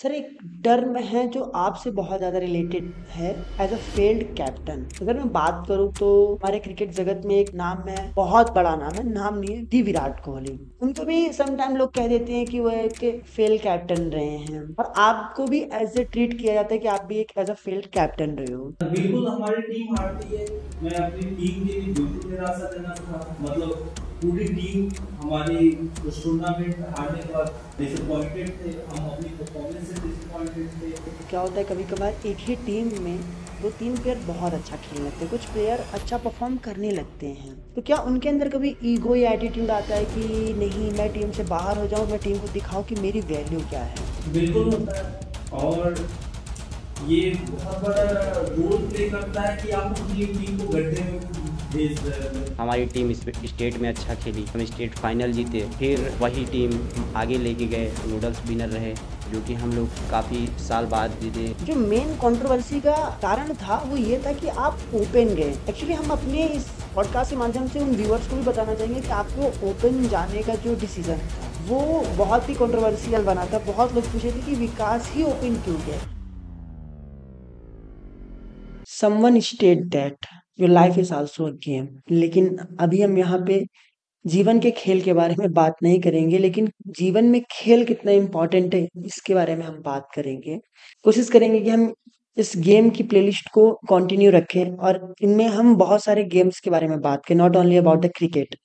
Sir एक term है जो आपसे बहुत ज़्यादा रिलेटेड है एज अ फेल्ड कैप्टन। अगर मैं बात करूं तो हमारे क्रिकेट जगत में एक नाम है, बहुत बड़ा नाम है, नाम नहीं है, दी विराट कोहली। उनको भी सम टाइम लोग कह देते हैं कि वो एक फेल कैप्टन रहे हैं, और आपको भी एज ए ट्रीट किया जाता है कि आप भी एक एज अ फेल्ड कैप्टन रहे हो। बिल्कुल हमारी टीम हारती है। मैं अपनी टीम के लिए बिल्कुल निराशा मतलब पूरी टीम हमारी उस टूर्नामेंट हारने के बाद डिसअपॉइंटेड थे। हम अपनी परफॉर्मेंस से डिसअपॉइंटेड थे। तो क्या होता है, कभी कभार एक ही टीम में दो तीन प्लेयर बहुत अच्छा खेलने लगते हैं, कुछ प्लेयर अच्छा परफॉर्म करने लगते हैं, तो क्या उनके अंदर कभी ईगो या एटीट्यूड आता है कि नहीं, मैं टीम से बाहर हो जाऊं, मैं टीम को दिखाऊं कि मेरी वैल्यू क्या है? बिल्कुल होता है, और ये बहुत बड़ा रोल प्ले करता है कि आप अपनी टीम को गड्ढे में भेज रहे हो। हमारी टीम स्टेट में अच्छा खेली, हम स्टेट फाइनल जीते, फिर वही टीम आगे लेके गए, नूडल्स विनर रहे, जो कि हम लोग काफ़ी साल बाद जीते। जो मेन कंट्रोवर्सी का कारण था वो ये था कि आप ओपन गए। एक्चुअली हम अपने इस पॉडकास्ट के माध्यम से उन व्यूअर्स को भी बताना चाहेंगे कि आपको ओपन जाने का जो डिसीजन था वो बहुत ही कंट्रोवर्शियल बना था। बहुत लोग पूछे थे कि विकास ही ओपन क्यों गए। Someone state that your life is also a game. लेकिन अभी हम यहाँ पे जीवन के खेल के बारे में बात नहीं करेंगे, लेकिन जीवन में खेल कितना इम्पोर्टेंट है इसके बारे में हम बात करेंगे। कोशिश करेंगे कि हम इस गेम की प्लेलिस्ट को कंटिन्यू रखें और इनमें हम बहुत सारे गेम्स के बारे में बात करें, not only about the cricket.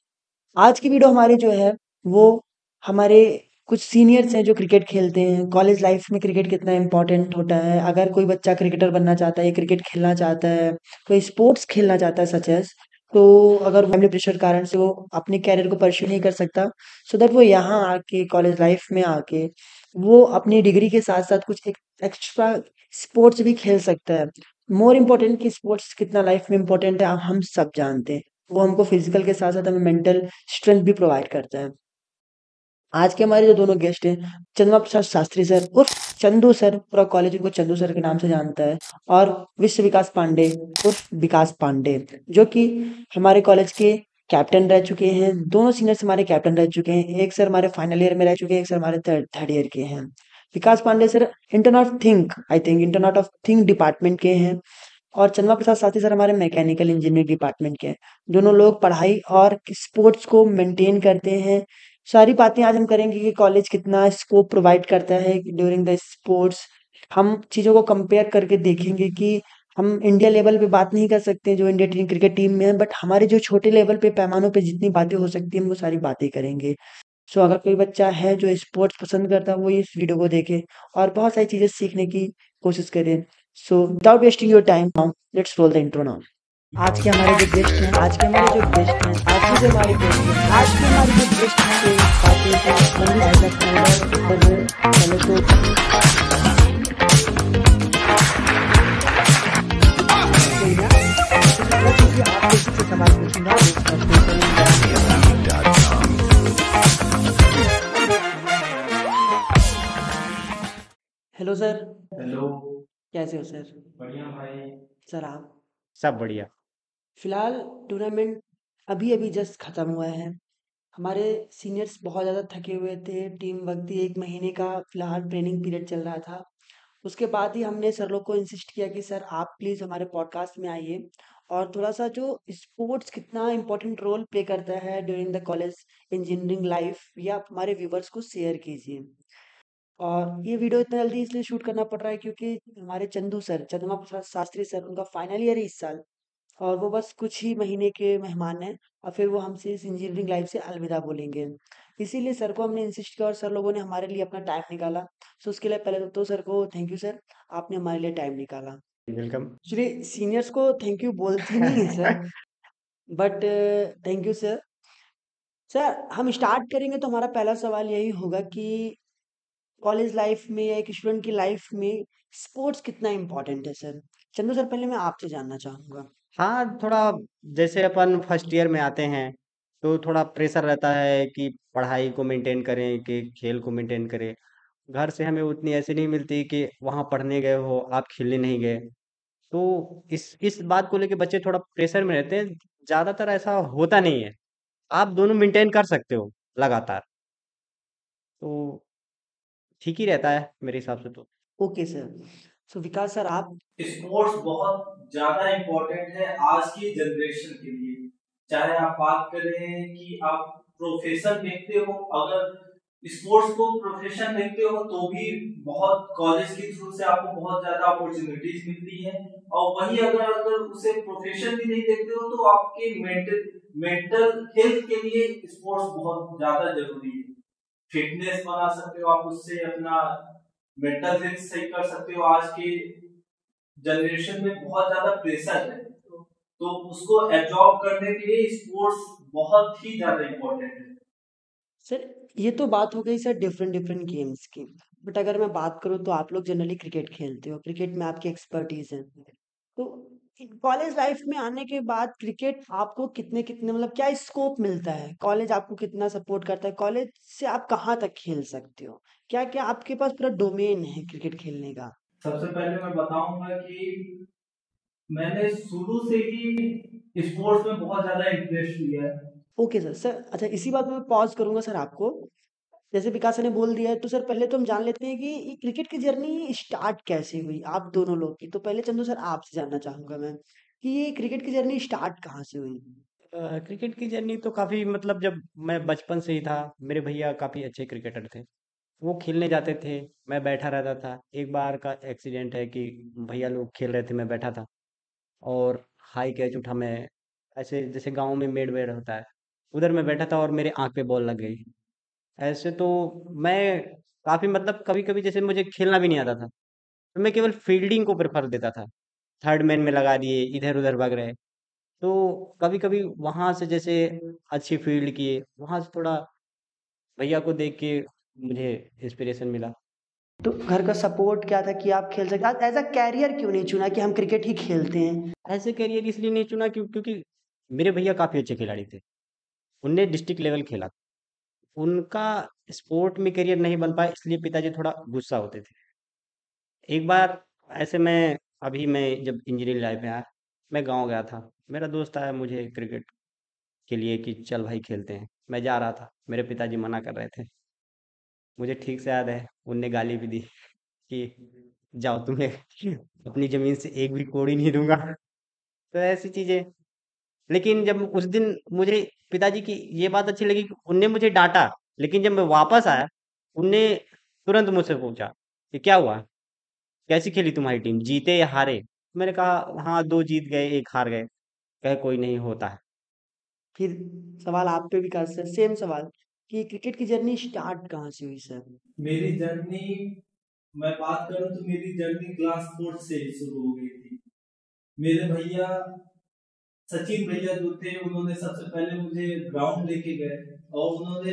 आज की वीडियो हमारी जो है वो हमारे कुछ सीनियर्स हैं जो क्रिकेट खेलते हैं, कॉलेज लाइफ में क्रिकेट कितना इम्पोर्टेंट होता है, अगर कोई बच्चा क्रिकेटर बनना चाहता है, क्रिकेट खेलना चाहता है, कोई स्पोर्ट्स खेलना चाहता है सच एज, तो अगर फैमिली प्रेशर कारण से वो अपने कैरियर को परस्यू नहीं कर सकता, सो दैट वो यहाँ आके कॉलेज लाइफ में आके वो अपनी डिग्री के साथ साथ कुछ एक एक्स्ट्रा स्पोर्ट्स भी खेल सकता है। मोर इम्पोर्टेंट कि स्पोर्ट्स कितना लाइफ में इम्पोर्टेंट है हम सब जानते हैं। वो हमको फिजिकल के साथ साथ हमें मेंटल स्ट्रेंथ भी प्रोवाइड करता है। आज के हमारे जो दोनों गेस्ट हैं, चंद्रमा प्रसाद शास्त्री सर उर्फ चंदू सर, पूरा कॉलेज उनको चंदू सर के नाम से जानता है, और विश्व विकास पांडे उर्फ विकास पांडे, जो कि हमारे कॉलेज के कैप्टन रह चुके हैं। दोनों सीनियर्स हमारे कैप्टन रह चुके हैं, एक सर हमारे फाइनल ईयर में रह चुके हैं, एक सर हमारे थर्ड थर्ड ईयर के हैं। Vikas Pandey sir internet of things department के हैं, और चंद्रमा प्रसाद शास्त्री सर हमारे मैकेनिकल इंजीनियरिंग डिपार्टमेंट के हैं। दोनों लोग पढ़ाई और स्पोर्ट्स को मेंटेन करते हैं। सारी बातें आज हम करेंगे कि कॉलेज कितना स्कोप प्रोवाइड करता है ड्यूरिंग द स्पोर्ट्स। हम चीज़ों को कंपेयर करके देखेंगे कि हम इंडिया लेवल पे बात नहीं कर सकते हैं जो इंडिया टीम क्रिकेट टीम में है, बट हमारे जो छोटे लेवल पे पैमानों पे जितनी बातें हो सकती हैं हम वो सारी बातें करेंगे। सो अगर कोई बच्चा है जो स्पोर्ट्स पसंद करता है वो इस वीडियो को देखे और बहुत सारी चीज़ें सीखने की कोशिश करें। So without wasting your time now let's roll the intro now. आज के हमारे जो गेस्ट हैं आज के हमारे जो गेस्ट हैं आज की जो हमारे गेस्ट हैं आज के हमारे जो गेस्ट हैं बातें तो मंदिर भाई का खाना और पहले तो कोई ना, क्योंकि आपको किसी सवाल पूछूंगा उसका हेलो सर। हेलो। कैसे हो सर? बढ़िया भाई। सर आप सब बढ़िया। फिलहाल टूर्नामेंट अभी अभी जस्ट खत्म हुआ है। हमारे सीनियर्स बहुत ज़्यादा थके हुए थे, टीम वर्क थी, एक महीने का फिलहाल ट्रेनिंग पीरियड चल रहा था। उसके बाद ही हमने सर लोग को इंसिस्ट किया कि सर आप प्लीज़ हमारे पॉडकास्ट में आइए और थोड़ा सा जो स्पोर्ट्स कितना इम्पोर्टेंट रोल प्ले करता है during the college engineering life या आप हमारे व्यूवर्स को शेयर कीजिए। और ये वीडियो इतना जल्दी इसलिए शूट करना पड़ रहा है क्योंकि हमारे चंदू सर, चंद्रमा प्रसाद शास्त्री सर, उनका फाइनल ईयर है इस साल, और वो बस कुछ ही महीने के मेहमान हैं और फिर वो हमसे इस इंजीनियरिंग लाइफ से अलविदा बोलेंगे। इसीलिए सर को हमने इंसिस्ट किया और सर लोगों ने हमारे लिए अपना टाइम निकाला। सो उसके लिए पहले तो सर को थैंक यू सर, आपने हमारे लिए टाइम निकाला। वेलकम। एक्चुअली सीनियर्स को थैंक यू बोलते नहीं है sir, but thank you sir. Sir हम स्टार्ट करेंगे तो हमारा पहला सवाल यही होगा कि कॉलेज लाइफ में या एक स्टूडेंट की लाइफ में स्पोर्ट्स कितना इम्पोर्टेंट है सर? चंदू सर, पहले मैं आपसे जानना चाहूँगा। हाँ, थोड़ा जैसे अपन फर्स्ट ईयर में आते हैं तो थोड़ा प्रेशर रहता है कि पढ़ाई को मेंटेन करें कि खेल को मेंटेन करें। घर से हमें उतनी ऐसी नहीं मिलती कि वहाँ पढ़ने गए हो, आप खेलने नहीं गए। तो इस बात को लेके बच्चे थोड़ा प्रेशर में रहते हैं। ज़्यादातर ऐसा होता नहीं है, आप दोनों मेंटेन कर सकते हो लगातार। तो ठीक ही रहता है मेरे हिसाब से तो। Okay sir. So Vikas sir, आप? स्पोर्ट्स बहुत ज्यादा इम्पोर्टेंट है आज की जनरेशन के लिए। चाहे आप बात करें कि आप प्रोफेशन देखते हो, अगर स्पोर्ट्स को प्रोफेशन देखते हो तो भी बहुत कॉलेज के थ्रू से आपको बहुत ज्यादा अपॉर्चुनिटीज मिलती है। और वही अगर अगर उसे प्रोफेशन भी नहीं देखते हो तो आपके मेंटल हेल्थ के लिए स्पोर्ट्स बहुत ज्यादा जरूरी है। फिटनेस बना सकते हो आप उससे, अपना मेंटल हेल्थ सही कर सकते हो। आज के जनरेशन में बहुत ज्यादा प्रेशर है, तो उसको एब्जॉर्ब करने के लिए स्पोर्ट्स बहुत ही ज्यादा इम्पोर्टेंट है। सर, ये तो बात हो गई सर डिफरेंट डिफरेंट गेम्स की। बट अगर मैं बात करूँ तो आप लोग जनरली क्रिकेट खेलते हो, क्रिकेट में आपकी एक्सपर्टीज है। तो कॉलेज लाइफ में आने के बाद क्रिकेट आपको कितने कितने मतलब क्या स्कोप मिलता है? कॉलेज आपको कितना सपोर्ट करता है? कॉलेज से आप कहाँ तक खेल सकते हो? क्या क्या आपके पास पूरा डोमेन है क्रिकेट खेलने का? सबसे पहले मैं बताऊंगा कि मैंने शुरू से ही स्पोर्ट्स में बहुत ज्यादा इंटरेस्ट लिया है। Okay sir. सर अच्छा, इसी बात में मैं पॉज करूंगा सर आपको। जैसे विकास ने बोल दिया है तो सर पहले तो हम जान लेते हैं कि ये क्रिकेट की जर्नी स्टार्ट कैसे हुई आप दोनों लोग की। तो पहले चंदू सर आपसे जानना चाहूंगा मैं कि ये क्रिकेट की जर्नी स्टार्ट कहाँ से हुई? क्रिकेट की जर्नी तो काफ़ी मतलब जब मैं बचपन से ही था, मेरे भैया काफ़ी अच्छे क्रिकेटर थे। वो खेलने जाते थे, मैं बैठा रहता था। एक बार का एक्सीडेंट है कि भैया लोग खेल रहे थे, मैं बैठा था और हाई कैच उठा मैं, ऐसे जैसे गाँव में मेड वेड होता है, उधर मैं बैठा था और मेरे आँख पे बॉल लग गई। ऐसे तो मैं काफ़ी मतलब कभी-कभी जैसे मुझे खेलना भी नहीं आता था, तो मैं केवल फील्डिंग को प्रेफ़र देता था। थर्ड मैन में लगा दिए, इधर-उधर भाग रहे। तो कभी-कभी वहाँ से जैसे अच्छी फील्ड किए, वहाँ से थोड़ा भैया को देख के मुझे इंस्पिरेशन मिला। तो घर का सपोर्ट क्या था कि आप खेल सकते? आप एज अ कैरियर क्यों नहीं चुना कि हम क्रिकेट ही खेलते हैं? ऐसे करियर इसलिए नहीं चुना क्योंकि मेरे भैया काफ़ी अच्छे खिलाड़ी थे। उनने डिस्ट्रिक्ट लेवल खेला। उनका स्पोर्ट में करियर नहीं बन पाया इसलिए पिताजी थोड़ा गुस्सा होते थे। एक बार ऐसे मैं जब इंजीनियरिंग लाइफ में आया, मैं गाँव गया था। मेरा दोस्त आया मुझे क्रिकेट के लिए कि चल भाई खेलते हैं। मैं जा रहा था, मेरे पिताजी मना कर रहे थे। मुझे ठीक से याद है, उनने गाली भी दी कि जाओ तुम्हें अपनी ज़मीन से एक भी कौड़ी नहीं दूँगा। तो ऐसी चीज़ें। लेकिन जब उस दिन मुझे पिताजी की ये बात अच्छी लगी कि उनने मुझे डाँटा, लेकिन जब मैं वापस आया, उनने तुरंत मुझसे पूछा कि क्या हुआ? कैसी खेली तुम्हारी टीम? जीते या हारे? मैंने कहा हाँ, 2 जीत गए, 1 हार गए। कहे कोई नहीं होता है। फिर सवाल आप पे विकास सर, सेम सवाल कि क्रिकेट की जर्नी स्टार्ट कहाँ से हुई सर? मेरी जर्नी, मैं बात करूं तो मेरी जर्नी क्लास 4 से शुरू हो गई थी। मेरे भैया सचिन भैया जो थे उन्होंने सबसे पहले मुझे ग्राउंड लेके गए और उन्होंने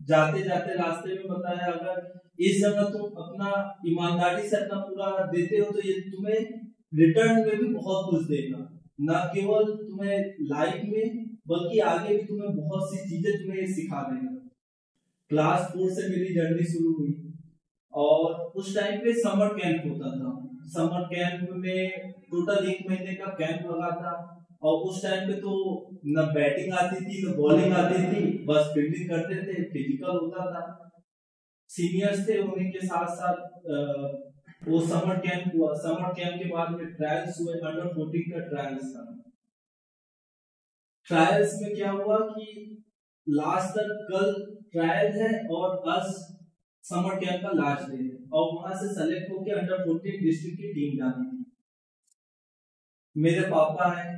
जाते जाते रास्ते में बताया, अगर इस जगह तुम अपना ईमानदारी से अपना पूरा देते हो तो ये तुम्हें रिटर्न में भी बहुत कुछ देगा। ना केवल तुम्हें लाइफ में बल्कि आगे भी तुम्हें बहुत सी चीजें तुम्हें सिखा देगा। क्लास 4 से मेरी जर्नी शुरू हुई और उस टाइम पे समर कैंप होता था। समर कैंप में टोटल 1 महीने का कैंप लगा था और उस टाइम पे तो न बैटिंग आती थी न बॉलिंग आती थी, बस फील्डिंग करते थे, फिजिकल होता था। सीनियर्स थे उन्हीं के साथ साथ वो समर कैंप हुआ। समर कैंप के बाद में ट्रायल्स हुए, अंडर 14 का ट्रायल्स था। ट्रायल्स में क्या हुआ कि लास्ट तक कल ट्रायल है और आज समर कैंप का लास्ट डे है और वहां से सेलेक्ट होकर अंडर 14 डिस्ट्रिक्ट की टीम जानी थी। मेरे पापा हैं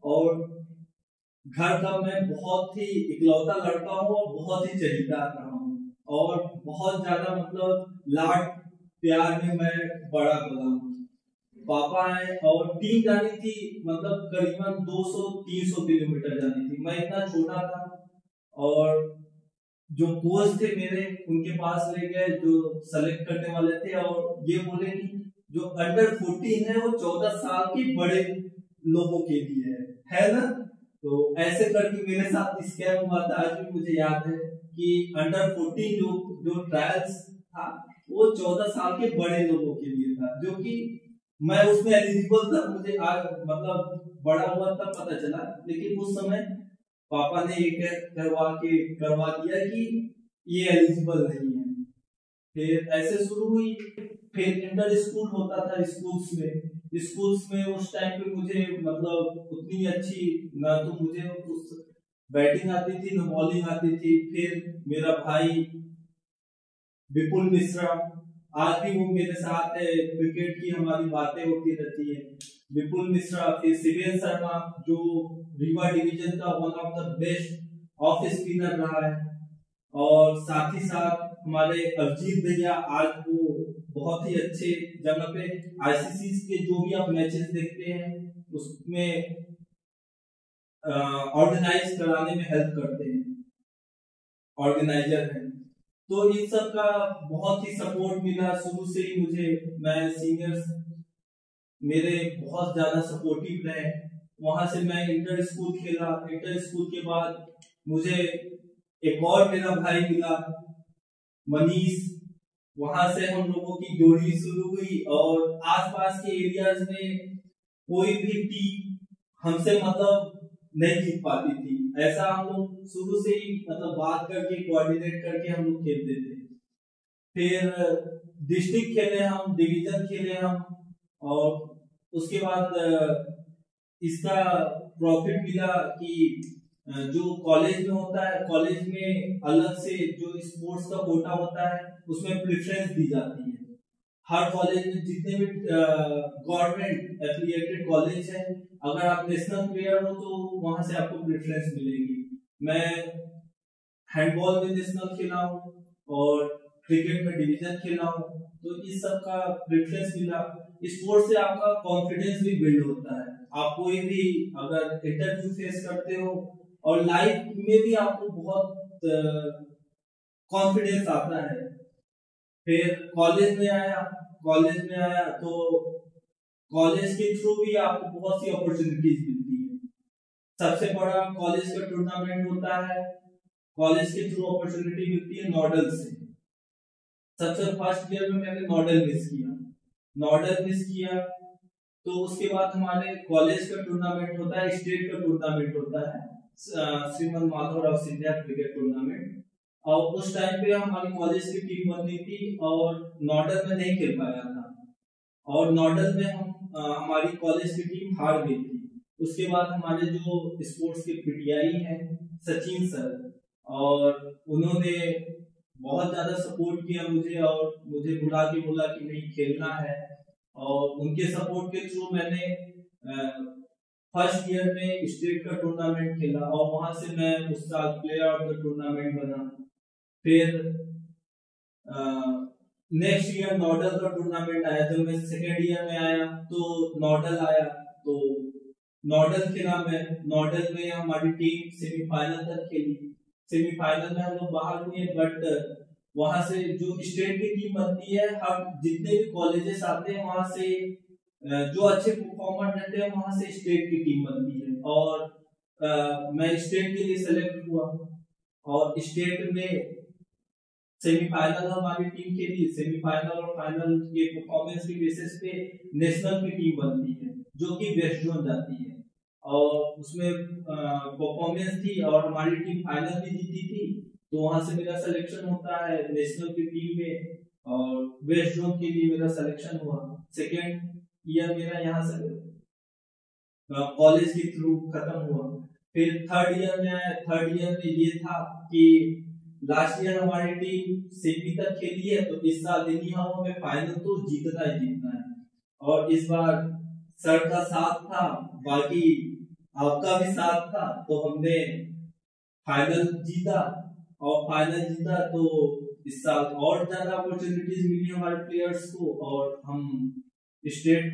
और घर का मैं बहुत ही इकलौता लड़का हूँ और बहुत ही चहेता रहा हूँ और बहुत ज्यादा मतलब लाड प्यार में मैं बड़ा बड़ा हूँ। पापा है और टीम जानी थी, मतलब करीबन 200-300 किलोमीटर जानी थी। मैं इतना छोटा था और जो कोच थे मेरे उनके पास ले गए जो सेलेक्ट करने वाले थे और ये बोले कि जो अंडर 14 है वो 14 साल के बड़े लोगों के लिए है ना। तो ऐसे करके मेरे साथ स्कैम हुआ था। आज भी मुझे याद है कि अंडर 14 जो जो ट्रायल्स था वो 14 साल के बड़े लोगों के लिए था, जो कि मैं उसमें एलिजिबल था। मुझे आज मतलब बड़ा हुआ तब पता चला, लेकिन उस समय पापा ने ये करवा दिया कि ये एलिजिबल नहीं है। फिर ऐसे शुरू हुई। फिर इंटर स्कूल होता था स्कूल्स में उस टाइम पे मुझे मतलब उतनी अच्छी ना तो मुझे उस बैटिंग आती थी ना बॉलिंग आती थी। फिर मेरा भाई विपुल मिश्रा, आज भी वो मेरे साथ है, क्रिकेट की हमारी बातें होती रहती है। विपुल मिश्रा, फिर शिवेन शर्मा जो रीवा डिवीजन का one of the best off spinner रहा है, और साथ ही साथ हमारे अभिजीत भैया, आज वो बहुत ही अच्छे जगह पे आईसीसी के जो भी आप मैचेस देखते हैं उसमें ऑर्गेनाइज कराने में हेल्प करते हैं, ऑर्गेनाइजर हैं। तो इन सब का बहुत ही सपोर्ट मिला शुरू से ही मुझे। मैं सीनियर्स मेरे बहुत ज्यादा सपोर्टिव रहे। वहां से मैं इंटर स्कूल खेला। इंटर स्कूल के बाद मुझे एक और मेरा भाई मिला, मनीष। वहां से हम लोगों की जोड़ी शुरू हुई, और आसपास के एरियाज में कोई भी टीम हमसे मतलब नहीं जीत पाती थी। ऐसा हम लोग शुरू से ही मतलब बात करके कोऑर्डिनेट करके हम लोग खेलते थे। फिर डिस्ट्रिक्ट खेले हम, डिवीजन खेले हम, और उसके बाद इसका प्रॉफिट मिला कि जो कॉलेज में होता है, कॉलेज में अलग से जो स्पोर्ट्स का कोटा होता है उसमें प्रेफरेंस दी जाती है। हर कॉलेज में जितने भी गवर्नमेंट एफिलिएटेड कॉलेज है, अगर आप नेशनल प्लेयर हो तो वहां से आपको प्रेफरेंस मिलेगी। मैं हैंडबॉल में नेशनल खेला हूँ और क्रिकेट में डिवीजन खेला हूँ, तो इस सब का प्रेफरेंस मिला। स्पोर्ट्स से आपका कॉन्फिडेंस भी बिल्ड होता है। आप कोई भी अगर इंटरव्यू फेस करते हो और लाइफ में भी आपको बहुत कॉन्फिडेंस आता है। फिर कॉलेज में आया तो कॉलेज के थ्रू भी आपको बहुत सी अपॉर्चुनिटीज मिलती है। सबसे बड़ा कॉलेज का टूर्नामेंट होता है, कॉलेज के थ्रू अपॉर्चुनिटी मिलती है नॉडल से। सबसे फर्स्ट ईयर में मैंने नॉडल मिस किया, तो उसके बाद हमारे कॉलेज का टूर्नामेंट होता है, स्टेट का टूर्नामेंट होता है, श्रीमद माधवराव सिंधिया क्रिकेट टूर्नामेंट। और उस टाइम पे हमारी कॉलेज की टीम बननी थी और नॉडल में नहीं खेल पाया था, और नॉडल में हमारी कॉलेज की टीम हार गई थी। उसके बाद हमारे जो स्पोर्ट्स के पीटीआई हैं सचिन सर, और उन्होंने बहुत ज्यादा सपोर्ट किया मुझे, और मुझे बुला के बोला कि नहीं खेलना है। और उनके सपोर्ट के थ्रू मैंने फर्स्ट ईयर में स्टेट का टूर्नामेंट खेला, और वहां से मैं उस साल प्लेयर ऑफ द टूर्नामेंट बना। फिर नेक्स्ट ईयर नॉडल का टूर्नामेंट आया। जब मैं सेकेंड ईयर में आया तो नॉडल आया, तो नॉडल खेला मैं। नॉडल में हमारी टीम सेमीफाइनल तक खेली। सेमीफाइनल में हम लोग बाहर हुए, बट वहां से जो स्टेट की टीम बनती है, हम जितने भी कॉलेजेस आते हैं वहां से जो अच्छे परफॉर्मर रहते हैं वहां से स्टेट की टीम बनती है। और मैं स्टेट के लिए सेलेक्ट हुआ, और स्टेट में सेमीफाइनल हमारी टीम खेली। सेमीफाइनल और फाइनल के परफॉर्मेंस के बेसिस पे नेशनल की टीम बनती है, जो कि वेस्ट जोन जाती है, और उसमें परफॉर्मेंस थी और हमारी टीम फाइनल भी जीती थी। तो वहां से मेरा सिलेक्शन होता है नेशनल की टीम में, और वेस्ट जोन के लिए मेरा सिलेक्शन हुआ। सेकेंड ईयर मेरा यहाँ से कॉलेज के थ्रू खत्म हुआ। फिर थर्ड ईयर में आया। थर्ड ईयर में ये था कि लास्ट ईयर हमारी टीम सेमी तक खेली है, तो इस साल हमें फाइनल तो जीतना है। और इस बार सर का साथ था, बाकी आपका भी साथ था, तो हमने फाइनल जीता। तो इस साल और ज्यादा अपॉर्चुनिटीज मिली हमारे प्लेयर्स को, और हम स्टेट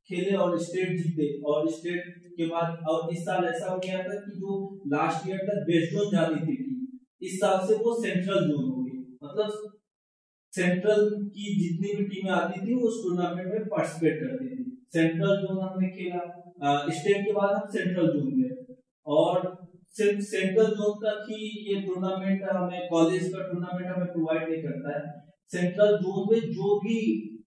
खेले और स्टेट जीते। और स्टेट के बाद और इस साल ऐसा हो गया था कि जो लास्ट ईयर तक वेस्ट जोन जाती थी टीम, इस साल से वो सेंट्रल जोन हो गई। मतलब सेंट्रल की जितनी भी टीमें आती थी उस टूर्नामेंट में पार्टिसिपेट करती थी। सेंट्रल जोन हमने खेला। स्टेट के बाद हम सेंट्रल जोन गए, और सिर्फ सेंट्रल जोन तक ही ये टूर्नामेंट हमें, कॉलेज का टूर्नामेंट हमें प्रोवाइड नहीं करता है। सेंट्रल जोन में जो भी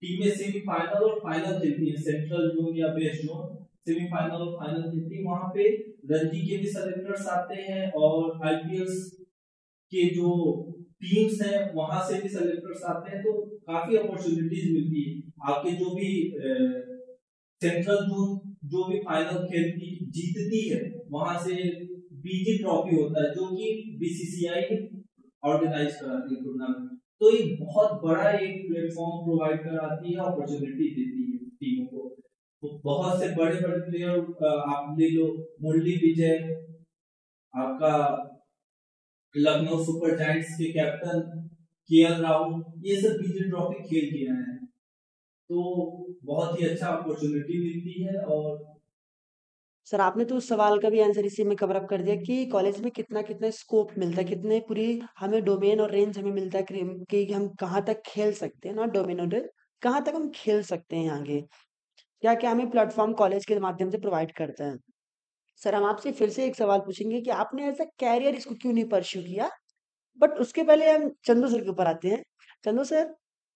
टीमें सेमीफाइनल और फाइनल खेलती है, सेंट्रल जोन या वेस्ट जोन सेमीफाइनल और फाइनल खेलती है, वहां पे रणजी के भी सेलेक्टर्स आते हैं, और आईपीएल के जो टीम्स हैं वहां से भी सेलेक्टर्स आते हैं, तो काफी अपॉर्चुनिटीज मिलती है। आपके जो भी सेंट्रल जोन जो भी फाइनल खेलती जीतती है, वहां से बीजी ट्रॉफी होता है जो कि बीसीसीआई ऑर्गेनाइज कराती है टूर्नामेंट। तो एक बहुत बड़ा एक प्लेटफॉर्म प्रोवाइड कराती है, अपॉर्चुनिटी देती है टीमों को। तो बहुत से बड़े बड़े प्लेयर आप ले लो, मुरली विजय, आपका लखनऊ सुपर जायंट्स के कैप्टन केएल राहुल, ये सब बीजी ट्रॉफी खेल के आए हैं। तो बहुत ही अच्छा अपॉर्चुनिटी मिलती है। और सर आपने तो उस सवाल का भी आंसर इसी में कवर अप कर दिया कि कॉलेज में कितना कितना स्कोप मिलता है, कितने पूरी हमें डोमेन और रेंज हमें मिलता है कि हम कहाँ तक खेल सकते हैं, नॉट डोमेन और रेंज, कहाँ तक हम खेल सकते हैं आगे, क्या क्या हमें प्लेटफॉर्म कॉलेज के माध्यम से प्रोवाइड करता है। सर हम आपसे फिर से एक सवाल पूछेंगे कि आपने एज अ कैरियर इसको क्यों नहीं परस्यू किया, बट उसके पहले हम चंदू सर के ऊपर आते हैं। चंदू सर,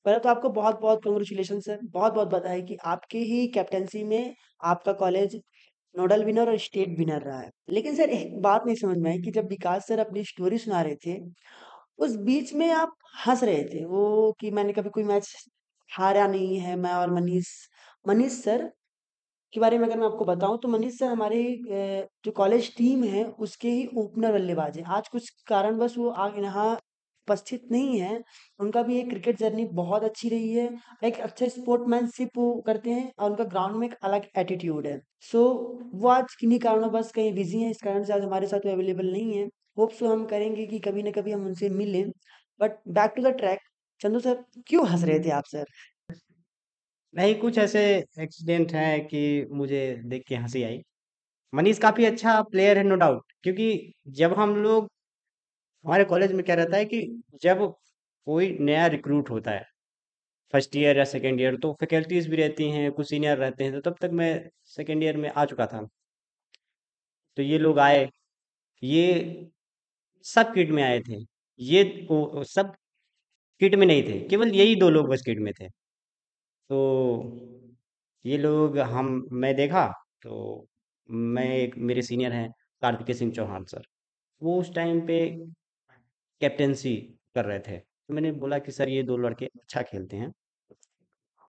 पहले तो आपको बहुत बहुत कंग्रेचुलेशन सर, बहुत बहुत बधाई कि आपके ही कैप्टेंसी में आपका कॉलेज नोडल विनर और स्टेट विनर रहा है। लेकिन सर एक बात नहीं समझ में आई कि जब विकास सर अपनी स्टोरी सुना रहे थे, उस बीच में आप हंस रहे थे वो कि मैंने कभी कोई मैच हारा नहीं है, मैं और मनीष मनीष सर के बारे में अगर मैं आपको बताऊं तो मनीष सर हमारे जो कॉलेज टीम है उसके ही ओपनर बल्लेबाज हैं। आज कुछ कारणवश वो आगे यहाँ उपस्थित नहीं है। उनका भी एक क्रिकेट जर्नी बहुत अच्छी रही है, एक अच्छा स्पोर्टमैनशिप वो करते हैं और उनका ग्राउंड में एक अलग एटीट्यूड है। सो वो आज किन्हीं कारणों कहीं बिजी हैं, इस कारण से आज हमारे साथ अवेलेबल नहीं है। होप सो हम करेंगे कि कभी ना कभी हम उनसे मिलें। But back to the track, Chandu sir क्यों हंस रहे थे आप सर? नहीं, कुछ ऐसे एक्सीडेंट हैं कि मुझे देख के हंसी आई। मनीष काफी अच्छा प्लेयर है, नो डाउट, क्योंकि जब हम लोग हमारे कॉलेज में क्या रहता है कि जब कोई नया रिक्रूट होता है फर्स्ट ईयर या सेकेंड ईयर, तो फैकल्टीज भी रहती हैं, कुछ सीनियर रहते हैं, तो तब तक मैं सेकेंड ईयर में आ चुका था। तो ये लोग आए, ये सब किट में आए थे। ये सब किट में नहीं थे, केवल यही दो लोग बस किट में थे। तो ये लोग हम मैं देखा, तो मैं एक मेरे सीनियर हैं कार्तिकेय सिंह चौहान सर, वो उस टाइम पे कैप्टेंसी कर रहे थे। तो मैंने बोला कि सर ये दो लड़के अच्छा खेलते हैं,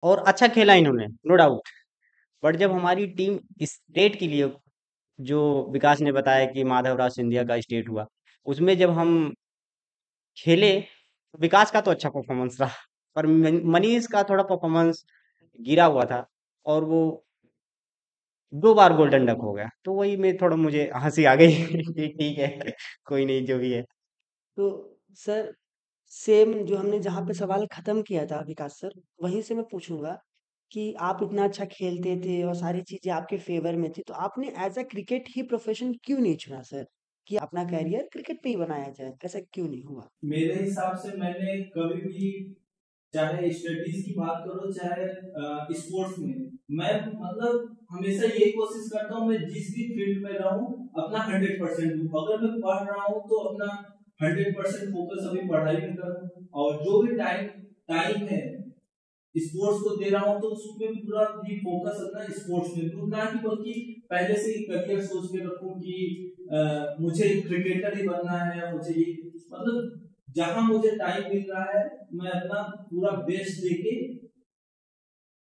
और अच्छा खेला इन्होंने, नो डाउट। बट जब हमारी टीम स्टेट के लिए, जो विकास ने बताया कि माधवराज सिंधिया का स्टेट हुआ, उसमें जब हम खेले, विकास का तो अच्छा परफॉर्मेंस रहा, पर मनीष का थोड़ा परफॉर्मेंस गिरा हुआ था, और वो 2 बार गोल्डन डक हो गया। तो वही में थोड़ा मुझे हंसी आ गई कि ठीक है, कोई नहीं, जो भी है। तो सर सेम जो हमने जहाँ पे सवाल खत्म किया था विकास सर, वहीं से मैं पूछूंगा कि आप इतना अच्छा खेलते थे और सारी चीजें आपके फेवर में थी, तो आपने एज अ क्रिकेट ही प्रोफेशन क्यों नहीं चुना सर, कि अपना कैरियर क्रिकेट पे ही बनाया जाए, ऐसा क्यों नहीं हुआ? मेरे हिसाब से मैंने कभी भी, चाहे स्टडीज की बात करो चाहे स्पोर्ट्स में, मैं मतलब हमेशा ये कोशिश करता हूँ मैं जिस भी फील्ड में रहूं अपना 100% दूं। अगर मैं पढ़ रहा हूँ तो अपना 100% फोकस अभी पढ़ाई में करूँ, और जो भी टाइम टाइम है स्पोर्ट्स को दे रहा हूँ तो उसमें पूरा भी फोकस अपना स्पोर्ट्स में दूं, ना कि बल्कि पहले से ही करियर सोच के रखूं कि मुझे क्रिकेटर ही बनना है, मुझे ये मतलब जहां मुझे टाइम मिल रहा है मैं अपना पूरा बेस्ट देके।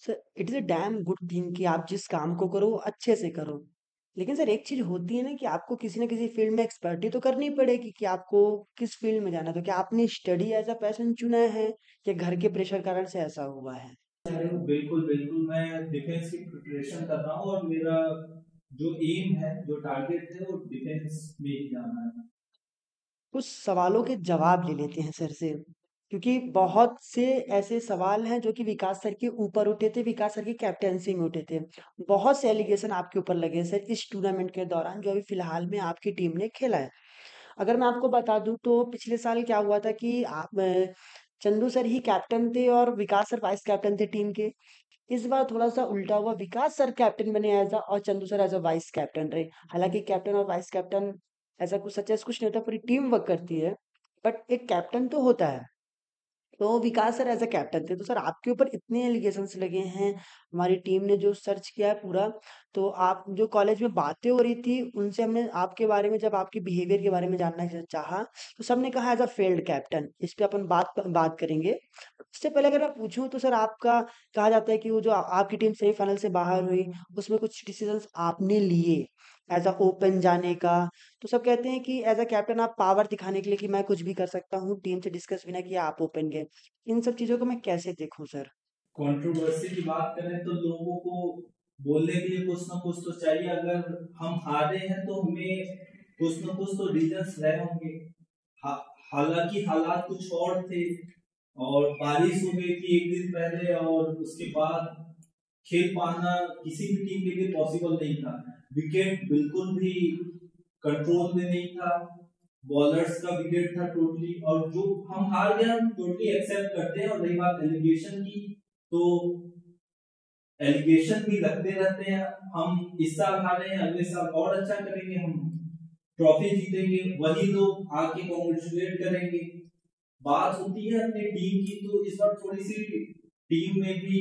Sir it is a damn good thing कि आप जिस काम को करो वो अच्छे से करो। लेकिन सर एक चीज होती है ना कि आपको किसी ना किसी फील्ड में एक्सपर्टी तो करनी पड़ेगी कि आपको किस फील्ड में जाना है। तो क्या आपने स्टडी एज अ पैशन चुना है या घर के प्रेशर कारण से ऐसा हुआ है? बिल्कुल बिल्कुल, मैं डिफेंस की प्रिपरेशन कर रहा हूँ और मेरा जो एम है, जो टारगेट है वो डिफेंस में ही जाना है। कुछ सवालों के जवाब ले लेते हैं सर से, क्योंकि बहुत से ऐसे सवाल हैं जो कि विकास सर के ऊपर उठे थे, विकास सर की कैप्टेंसी में उठे थे। बहुत से एलिगेशन आपके ऊपर लगे सर इस टूर्नामेंट के दौरान जो अभी फिलहाल में आपकी टीम ने खेला है। अगर मैं आपको बता दूं तो पिछले साल क्या हुआ था कि आप चंदू सर ही कैप्टन थे और विकास सर वाइस कैप्टन थे टीम के। इस बार थोड़ा सा उल्टा हुआ, विकास सर कैप्टन बने एज अ और Chandu sir as a vice captain रहे। हालांकि कैप्टन और वाइस कैप्टन ऐसा कुछ सच कुछ नहीं होता, पूरी टीम वर्क करती है, बट एक कैप्टन तो होता है। तो विकास सर एज अ कैप्टन थे, तो सर आपके ऊपर इतने एलिगेशंस लगे हैं, हमारी टीम ने जो सर्च किया है पूरा, तो आप जो कॉलेज में बातें हो रही थी उनसे हमने आपके बारे में जब आपके बिहेवियर के बारे में जानना चाहा तो सबने कहा एज अ फेल्ड कैप्टन। इस पे अपन बात करेंगे। उससे पहले अगर मैं पूछूं तो सर आपका कहा जाता है कि वो जो आपकी टीम सेमीफाइनल से बाहर हुई उसमें कुछ डिसीजंस आपने लिए एज अ ओपन जाने का। तो सब कहते हैं कि एज अ कैप्टन आप पावर दिखाने के लिए कि मैं कुछ भी कर सकता हूँ टीम से डिस्कस बिना किए आप ओपन गए। इन सब चीजों को मैं कैसे देखूं सर? कंट्रोवर्सी की बात करें तो लोगों को बोलने के लिए कुछ ना कुछ तो चाहिए। अगर हम हारे हैं तो हमें कुछ ना कुछ तो रीजंस रहे होंगे। हा, हालांकि हालात कुछ और थे और बारिश हो गई थी एक दिन पहले और उसके बाद खेल पाना किसी भी टीम के लिए पॉसिबल नहीं था। विकेट बिल्कुल भी कंट्रोल में नहीं था। बॉलर्स का विकेट था टोटली। और जो हम हार गए हम टोटली एक्सेप्ट करते हैं। और रही बात एलिगेशन की तो एलिगेशन भी लगते रहते हैं। हम इस साल हारे हैं अगले साल और अच्छा करेंगे, हम ट्रॉफी जीतेंगे, वही लोग आके कॉन्ग्रेचुलेट करेंगे। बात होती है अपनी टीम की तो इस बार थोड़ी सी टीम में भी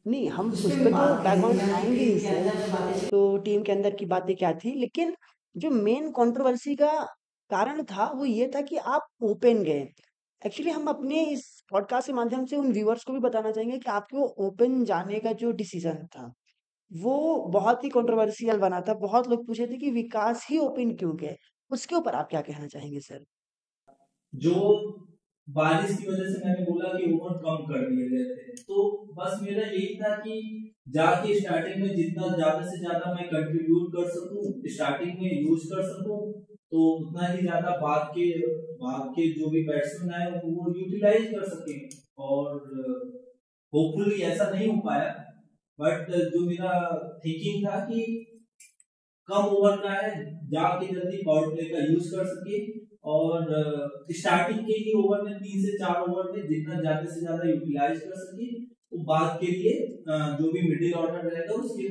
नहीं, हम उस उस पे पे तो बात बैकग्राउंड करेंगे आएंगे टीम ही के सर। अंदर जो बातें। तो टीम के अंदर की बातें क्या थी, लेकिन जो मेन कंट्रोवर्सी का कारण था वो ये था कि आप ओपन गए। एक्चुअली हम अपने इस पॉडकास्ट के माध्यम से उन व्यूअर्स को भी बताना चाहेंगे कि आपके वो ओपन जाने का जो डिसीजन था वो बहुत ही कंट्रोवर्शियल बना था। बहुत लोग पूछे थे कि विकास ही ओपन क्यों गए। उसके ऊपर आप क्या कहना चाहेंगे सर? जो बारिश की वजह से मैंने बोला कि ओवर कम कर दिए गए थे तो बस मेरा यही था कि जाके स्टार्टिंग में जितना ज्यादा से ज्यादा मैं कंट्रीब्यूट कर सकूं, स्टार्टिंग में यूज कर सकूं तो उतना ही ज्यादा बाद के जो भी बैट्समैन आए वो यूटिलाइज कर सके। और होपफुली ऐसा नहीं हो पाया। बट जो मेरा थिंकिंग था कि कम ओवर का है, जाके जल्दी पावर प्ले का यूज कर सके। और स्टार्टिंग के ही ओवर में 3 से 4 ओवर में जितना ज्यादा से ज्यादा यूटिलाइज कर सके वो बाद के लिए जो भी मिडिल ऑर्डर रहेगा उसके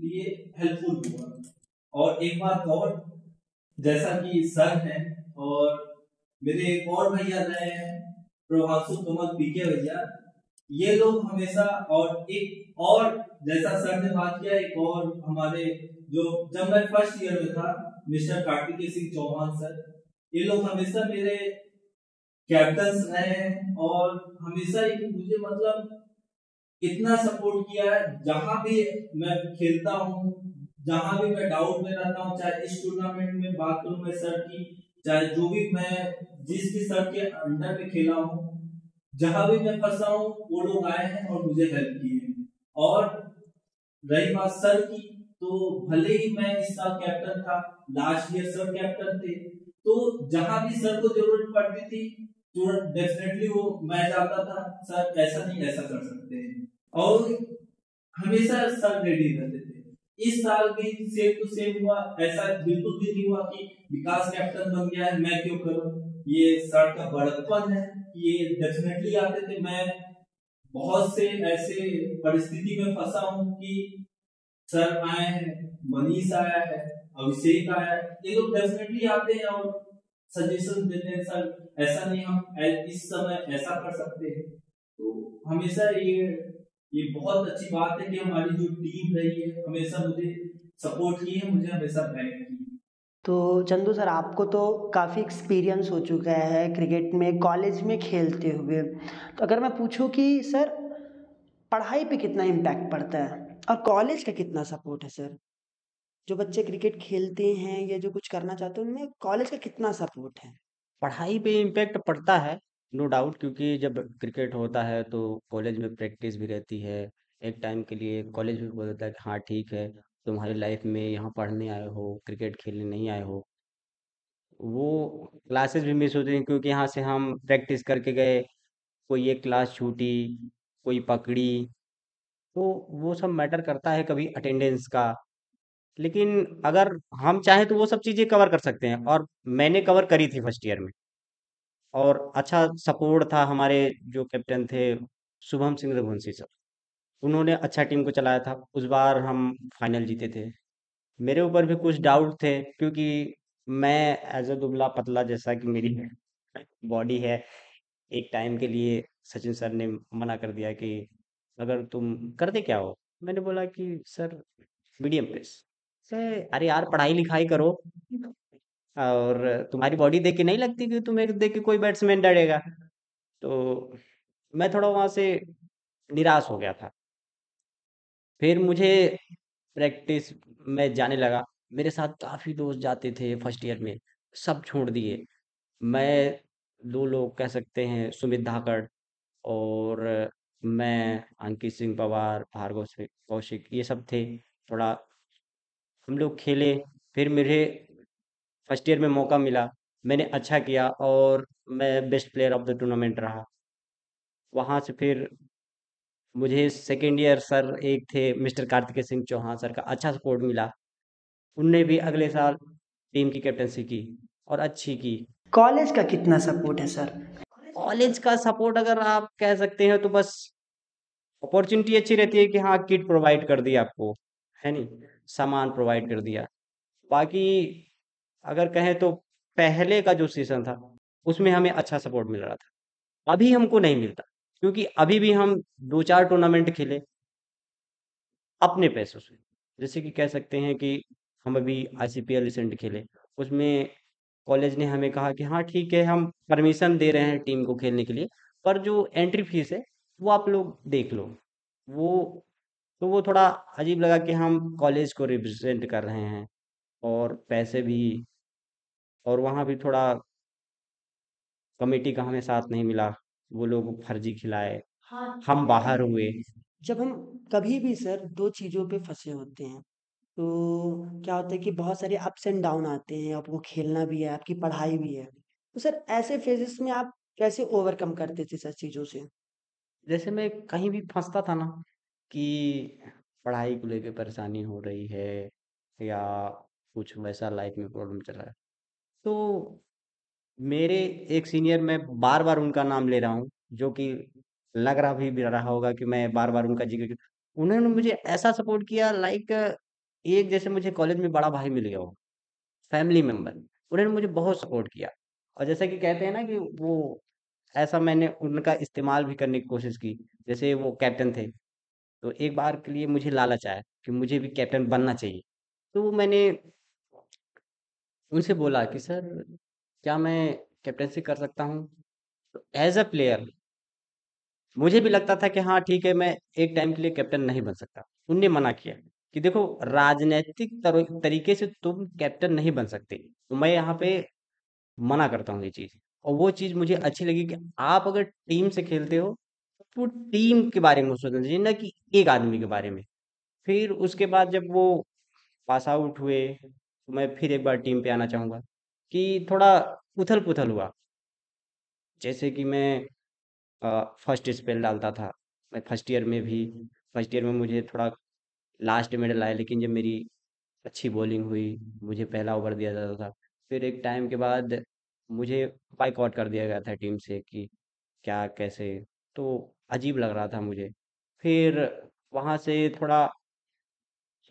लिए हेल्पफुल होगा। और एक बात और, जैसा कि सर हैं और मेरे एक और भैया रहे हैं प्रभासु कमल पीके भैया, ये लोग हमेशा। और एक और जैसा सर ने बात किया, एक और हमारे जो जब मैं फर्स्ट ईयर में था मिस्टर कार्तिकेय सिंह चौहान सर, ये लोग हमेशा मेरे कैप्टन्स रहे हैं और हमेशा ही मुझे मतलब इतना सपोर्ट किया है। जहां भी मैं खेलता हूँ, जहां भी मैं डाउट में रहता हूँ, चाहे इस टूर्नामेंट में बात करूं मैं सर की, चाहे जो भी मैं जिस भी सर के अंडर में खेला हूँ, जहां भी मैं फंसा हूँ वो लोग आए हैं और मुझे हेल्प किए हैं। और रही बात सर की, तो भले ही मैं इस साल कैप्टन था, लास्ट ईयर सर कैप्टन थे, तो जहां भी सर को जरूरत पड़ती थी तो डेफिनेटली वो मैं जाता था, सर ऐसा नहीं ऐसा कर सकते हैं। और हमेशा सर रेडी रहते थे। इस साल भी सेम टू सेम हुआ। ऐसा बिल्कुल भी नहीं हुआ कि विकास कैप्टन बन गया है मैं क्यों करूं। ये सर का बड़प्पन है। ये डेफिनेटली आते थे। मैं बहुत से ऐसे परिस्थिति में फंसा हूं कि सर आए हैं, मनीष आया है, अभिषेक आया है, ये लोग डेफिनेटली आते हैं और सजेशन देते हैं सर ऐसा नहीं हम इस समय ऐसा कर सकते हैं। तो हमेशा ये बहुत अच्छी बात है कि हमारी जो टीम रही है हमेशा मुझे सपोर्ट की है, मुझे हमेशा बैक की है। तो चंदू सर आपको तो काफ़ी एक्सपीरियंस हो चुका है क्रिकेट में कॉलेज में खेलते हुए। तो अगर मैं पूछूं कि सर पढ़ाई पे कितना इम्पैक्ट पड़ता है और कॉलेज का कितना सपोर्ट है सर? जो बच्चे क्रिकेट खेलते हैं या जो कुछ करना चाहते हैं उनमें कॉलेज का कितना सपोर्ट है? पढ़ाई पे इम्पैक्ट पड़ता है, नो डाउट, क्योंकि जब क्रिकेट होता है तो कॉलेज में प्रैक्टिस भी रहती है। एक टाइम के लिए कॉलेज भी बोल देता है कि हाँ ठीक है, तुम्हारी लाइफ में यहाँ पढ़ने आए हो, क्रिकेट खेलने नहीं आए हो। वो क्लासेस भी मिस होती हैं क्योंकि यहाँ से हम प्रैक्टिस करके गए, कोई एक क्लास छूटी, कोई पकड़ी, तो वो सब मैटर करता है कभी अटेंडेंस का। लेकिन अगर हम चाहें तो वो सब चीज़ें कवर कर सकते हैं, और मैंने कवर करी थी फर्स्ट ईयर में। और अच्छा सपोर्ट था हमारे जो कैप्टन थे, शुभम सिंह रघुवंशी सर। उन्होंने अच्छा टीम को चलाया था, उस बार हम फाइनल जीते थे। मेरे ऊपर भी कुछ डाउट थे क्योंकि मैं एज अ दुबला पतला जैसा कि मेरी बॉडी है, एक टाइम के लिए सचिन सर ने मना कर दिया कि अगर तुम करते क्या हो। मैंने बोला कि सर मीडियम पेस से। अरे यार पढ़ाई लिखाई करो, और तुम्हारी बॉडी देख के नहीं लगती कि तुम्हें देख के कोई बैट्समैन डरेगा। तो मैं थोड़ा वहां से निराश हो गया था। फिर मुझे प्रैक्टिस में जाने लगा। मेरे साथ काफी दोस्त जाते थे फर्स्ट ईयर में, सब छोड़ दिए। मैं, दो लोग कह सकते हैं, सुमित धाकड़ और मैं, अंकित सिंह पवार, भार्गव सिंह कौशिक, ये सब थे। थोड़ा हम लोग खेले। फिर मुझे फर्स्ट ईयर में मौका मिला, मैंने अच्छा किया और मैं best player of the tournament रहा। वहां से फिर मुझे सेकेंड ईयर सर एक थे मिस्टर कार्तिकेय सिंह चौहान सर का अच्छा सपोर्ट मिला। उनने भी अगले साल टीम की कैप्टनसी की और अच्छी की। कॉलेज का कितना सपोर्ट है सर? कॉलेज का सपोर्ट अगर आप कह सकते हैं तो बस अपॉर्चुनिटी अच्छी रहती है कि हाँ किट प्रोवाइड कर दिया आपको, है नहीं, सामान प्रोवाइड कर दिया। बाकी अगर कहें तो पहले का जो सीजन था उसमें हमें अच्छा सपोर्ट मिल रहा था, अभी हमको नहीं मिलता। क्योंकि अभी भी हम दो चार टूर्नामेंट खेले अपने पैसों से। जैसे कि कह सकते हैं कि हम अभी आईसीपीएल रिसेंट खेले, उसमें कॉलेज ने हमें कहा कि हाँ ठीक है, हम परमिशन दे रहे हैं टीम को खेलने के लिए, पर जो एंट्री फीस है वो आप लोग देख लो। वो तो वो थोड़ा अजीब लगा कि हम कॉलेज को रिप्रेजेंट कर रहे हैं और पैसे भी, और वहाँ भी थोड़ा कमेटी का हमें साथ नहीं मिला, वो लोग फर्जी खिलाए, हाँ, हम बाहर हुए। जब हम कभी भी सर दो चीज़ों पे फंसे होते हैं, तो क्या होता है कि बहुत सारे अप्स एंड डाउन आते हैं, आपको खेलना भी है, आपकी पढ़ाई भी है। तो सर ऐसे फेजेस में आप कैसे ओवरकम करते थे सर चीज़ों से? जैसे मैं कहीं भी फंसता था ना कि पढ़ाई को लेके परेशानी हो रही है या कुछ वैसा लाइफ में प्रॉब्लम चल रहा है, तो मेरे एक सीनियर, मैं बार बार उनका नाम ले रहा हूँ, जो कि लग रहा भी रहा होगा कि मैं बार बार उनका जिक्र उन्होंने मुझे ऐसा सपोर्ट किया, लाइक एक जैसे मुझे कॉलेज में बड़ा भाई मिल गया हो, फैमिली मेंबर। उन्होंने मुझे बहुत सपोर्ट किया। और जैसा कि कहते हैं ना कि वो, ऐसा मैंने उनका इस्तेमाल भी करने की कोशिश की। जैसे वो कैप्टन थे, तो एक बार के लिए मुझे लालच आया कि मुझे भी कैप्टन बनना चाहिए। तो मैंने उनसे बोला कि सर क्या मैं कैप्टनसी कर सकता हूँ। तो एज अ प्लेयर मुझे भी लगता था कि हाँ ठीक है, मैं एक टाइम के लिए कैप्टन नहीं बन सकता। उनने मना किया कि देखो, राजनीतिक तरीके से तुम कैप्टन नहीं बन सकते। तो मैं यहाँ पे मना करता हूँ ये चीज़। और वो चीज़ मुझे अच्छी लगी कि आप अगर टीम से खेलते हो तो टीम के बारे में सोचना चाहिए, ना कि एक आदमी के बारे में। फिर उसके बाद जब वो पास आउट हुए, तो मैं फिर एक बार टीम पे आना चाहूँगा कि थोड़ा उथल-पुथल हुआ। जैसे कि मैं फर्स्ट स्पेल डालता था, मैं फर्स्ट ईयर में मुझे थोड़ा लास्ट मिडल आया, लेकिन जब मेरी अच्छी बॉलिंग हुई, मुझे पहला ओवर दिया जाता था। फिर एक टाइम के बाद मुझे बायकॉट कर दिया गया था टीम से कि क्या कैसे, तो अजीब लग रहा था मुझे। फिर वहाँ से थोड़ा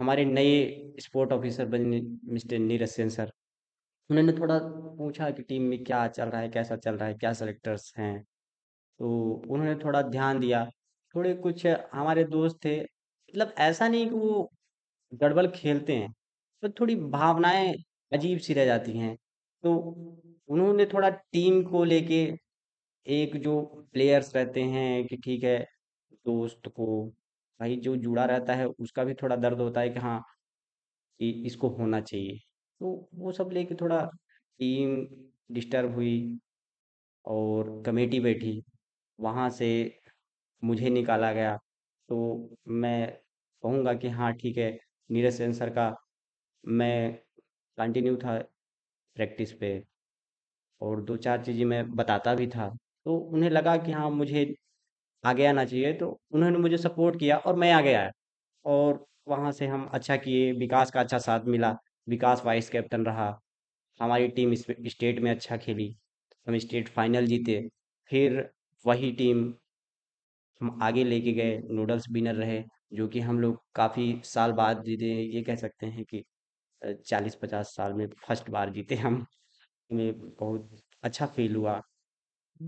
हमारे नए स्पोर्ट ऑफिसर बने मिस्टर नीरज सेन सर, उन्होंने थोड़ा पूछा कि टीम में क्या चल रहा है, कैसा चल रहा है, क्या सेलेक्टर्स हैं। तो उन्होंने थोड़ा ध्यान दिया। थोड़े कुछ हमारे दोस्त थे, मतलब ऐसा नहीं कि वो गड़बड़ खेलते हैं, पर थोड़ी भावनाएं अजीब सी रह जाती हैं। तो उन्होंने थोड़ा टीम को लेके, एक जो प्लेयर्स रहते हैं कि ठीक है, दोस्त को भाई जो जुड़ा रहता है उसका भी थोड़ा दर्द होता है कि हाँ कि इसको होना चाहिए। तो वो सब लेके थोड़ा टीम डिस्टर्ब हुई और कमेटी बैठी, वहाँ से मुझे निकाला गया। तो मैं कहूँगा कि हाँ ठीक है, नीरज सेन सर का मैं कंटिन्यू था प्रैक्टिस पे, और दो चार चीज़ें मैं बताता भी था। तो उन्हें लगा कि हाँ मुझे आगे आना चाहिए, तो उन्होंने मुझे सपोर्ट किया और मैं आगे आया। और वहाँ से हम अच्छा किए, विकास का अच्छा साथ मिला, विकास वाइस कैप्टन रहा, हमारी टीम स्टेट में अच्छा खेली, हम स्टेट फाइनल जीते। फिर वही टीम हम आगे लेके गए, नूडल्स विनर रहे, जो कि हम लोग काफ़ी साल बाद जीते। ये कह सकते हैं कि 40-50 साल में फर्स्ट बार जीते हम। हमें बहुत अच्छा फील हुआ।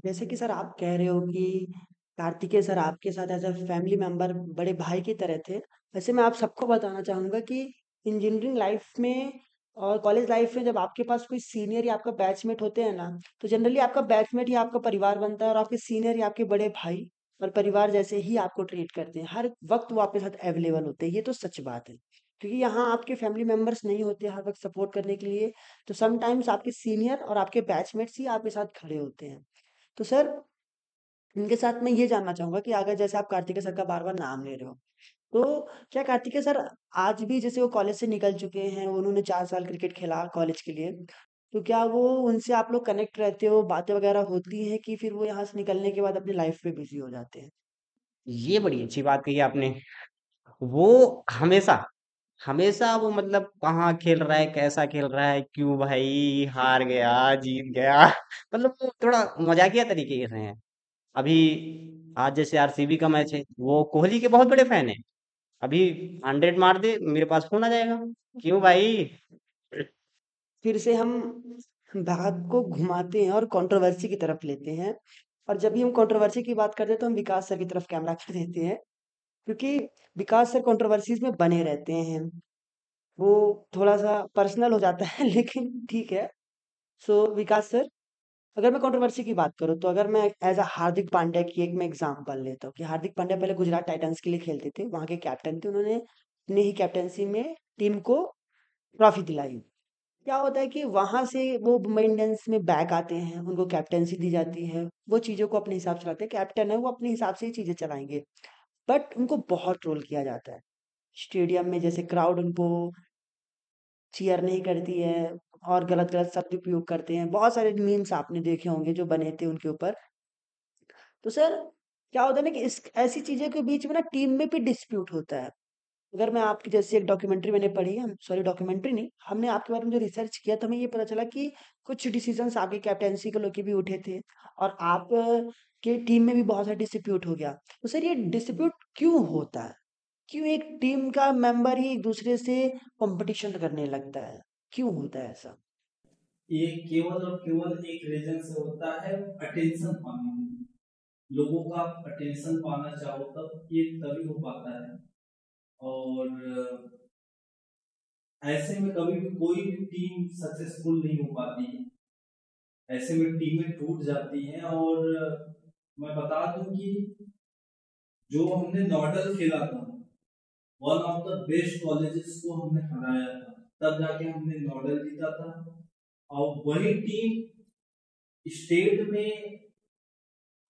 जैसे कि सर आप कह रहे हो कि कार्तिकेय सर आपके साथ एज़ अ फैमिली मेंबर बड़े भाई की तरह थे। वैसे मैं आप सबको बताना चाहूँगा कि इंजीनियरिंग लाइफ में और कॉलेज लाइफ में जब आपके पास कोई सीनियर या आपका बैचमेट होते हैं ना, तो जनरली आपका बैचमेट ही आपका परिवार बनता है और आपके सीनियर या आपके बड़े भाई और परिवार जैसे ही आपको ट्रीट करते हैं। हर वक़्त वो आपके साथ अवेलेबल होते हैं, ये तो सच बात है। क्योंकि यहाँ आपके फैमिली मेंबर्स नहीं होते हर वक़्त सपोर्ट करने के लिए, तो समटाइम्स आपके सीनियर और आपके बैचमेट्स ही आपके साथ खड़े होते हैं। तो सर इनके साथ मैं ये जानना चाहूँगा कि अगर जैसे आप कार्तिकेय सर का बार-बार नाम ले रहे हो, तो क्या कार्तिकेय सर आज भी जैसे वो कॉलेज से निकल चुके हैं, उन्होंने 4 साल क्रिकेट खेला कॉलेज के लिए, तो क्या वो उनसे आप लोग कनेक्ट रहते हो, बातें वगैरह होती हैं कि फिर वो यहाँ से निकलने के बाद अपनी लाइफ़ में बिज़ी हो जाते हैं? ये बड़ी अच्छी बात कही आपने। वो हमेशा हमेशा वो मतलब कहाँ खेल रहा है, कैसा खेल रहा है, क्यों भाई हार गया, जीत गया मतलब वो थोड़ा मजाकिया तरीके से हैं। अभी आज जैसे आरसीबी का मैच है, वो कोहली के बहुत बड़े फैन है। अभी 100 मार दे मेरे पास फोन आ जाएगा, क्यों भाई। फिर से हम बात को घुमाते हैं और कंट्रोवर्सी की तरफ लेते हैं और जब भी हम कंट्रोवर्सी की बात करते हैं, तो हम विकास सर की तरफ कैमरा कर देते हैं, क्योंकि विकास सर कंट्रोवर्सीज़ में बने रहते हैं। वो थोड़ा-सा पर्सनल हो जाता है लेकिन ठीक है। सो विकास सर, अगर मैं कंट्रोवर्सी की बात करूँ तो अगर मैं एज़ अ हार्दिक पांड्या की एक मैं एग्ज़ाम्पल लेता हूँ कि हार्दिक पांड्या पहले गुजरात टाइटंस के लिए खेलते थे, वहाँ के कैप्टन थे। उन्होंने अपनी ही कैप्टेंसी में टीम को ट्रॉफ़ी दिलाई। क्या होता है कि वहाँ से वो मुंबई इंडियंस में बैक आते हैं, उनको कैप्टेंसी दी जाती है, वो चीज़ों को अपने हिसाब से चलाते हैं। कैप्टन है वो अपने हिसाब से ही चीज़ें चलाएँगे, बट उनको बहुत ट्रोल किया जाता है। स्टेडियम में जैसे क्राउड उनको चीयर नहीं करती है और गलत-गलत शब्द उपयोग करते हैं। बहुत सारे मीम्स आपने देखे होंगे जो बने थे उनके ऊपर। तो सर क्या होता है ना कि इस ऐसी चीज़ों के बीच में ना टीम में भी डिस्प्यूट होता है। अगर मैं आपकी जैसे एक डॉक्यूमेंट्री मैंने पढ़ी है, सॉरी डॉक्यूमेंट्री नहीं, हमने आपके बारे में जो रिसर्च किया तो हमें ये पता चला कि कुछ डिसीजंस आपकी कैप्टेंसी को लेके भी उठे थे और आप के टीम में भी बहुत सारे डिस्प्यूट हो गया। तो सर ये डिस्प्यूट क्यों होता है? क्यों एक टीम का मेंबर ही एक दूसरे से कॉम्पिटिशन करने लगता है? क्यों होता है ऐसा? ये केवल और केवल एक रीजन से होता है, अटेंशन पाने के लिए। लोगों का अटेंशन पाना चाहो तब ये तभी हो पाता है। और ऐसे में कभी भी कोई भी टीम सक्सेसफुल नहीं हो पाती है। ऐसे में टीमें टूट जाती हैं। और मैं बता दूं कि जो हमने नॉर्डल खेला था, one of the best colleges को हमने हराया था, तब जाके हमने नॉर्डल जीता था। और वही टीम स्टेट में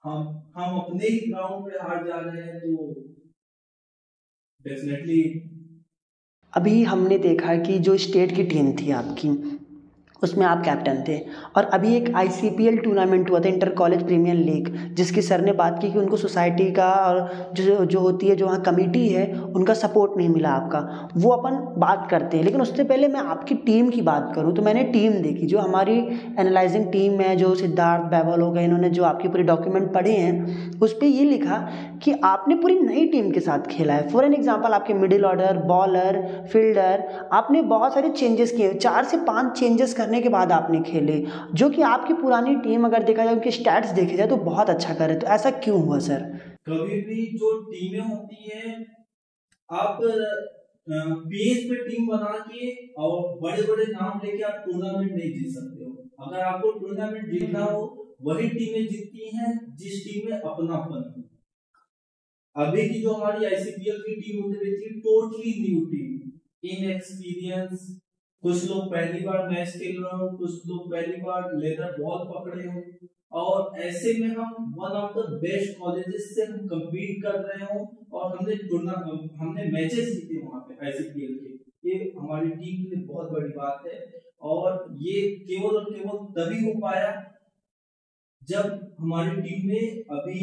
हम अपने ही ग्राउंड पे हार जा रहे हैं, तो डेफिनेटली। अभी हमने देखा कि जो स्टेट की टीम थी आपकी, उसमें आप कैप्टन थे और अभी एक आईसीपीएल टूर्नामेंट हुआ था, इंटर कॉलेज प्रीमियर लीग, जिसकी सर ने बात की कि उनको सोसाइटी का और जो जो होती है, जो वहाँ कमेटी है, उनका सपोर्ट नहीं मिला आपका। वो अपन बात करते हैं, लेकिन उससे पहले मैं आपकी टीम की बात करूँ तो मैंने टीम देखी, जो हमारी एनालाइजिंग टीम है, जो सिद्धार्थ बैबल हो गए, इन्होंने जो आपके पूरे डॉक्यूमेंट पढ़े हैं, उस पे ये लिखा कि आपने पूरी नई टीम के साथ खेला है। फॉर एन एग्जांपल आपके मिडिल ऑर्डर, बॉलर, फील्डर, आपने बहुत सारे चेंजेस किए, 4 से 5 चेंजेस करने के बाद आपने खेले, जो कि आपकी पुरानी टीम अगर देखा जाए, उनके स्टैट्स देखे जाए तो बहुत अच्छा कर रहे हैं। तो ऐसा क्यों हुआ सर? कभी भी जो टीमें होती हैं, आप पेज पे टीम बना के और बड़े बड़े नाम लेके आप टूर्नामेंट नहीं जीत सकते हो। अगर आपको टूर्नामेंट जीतना हो, वही टीमें जीतती हैं जिस टीम में अपनापन हो। अभी की जो हमारी आईसीपीएल की टीम उतरी थी, टोटली न्यू टीम, इनएक्सपीरियंस। कुछ लोग पहली बार मैच खेल रहे हो, कुछ लोग पहली बार लेदर बॉल पकड़े हो, और ऐसे में हम one of the best colleges से हम compete कर रहे हो और हमने मैचेस जीते वहां पे आईसीपीएल के। ये हमारी टीम के लिए बहुत बड़ी बात है। और ये केवल और केवल तभी हो पाया जब हमारी टीम में अभी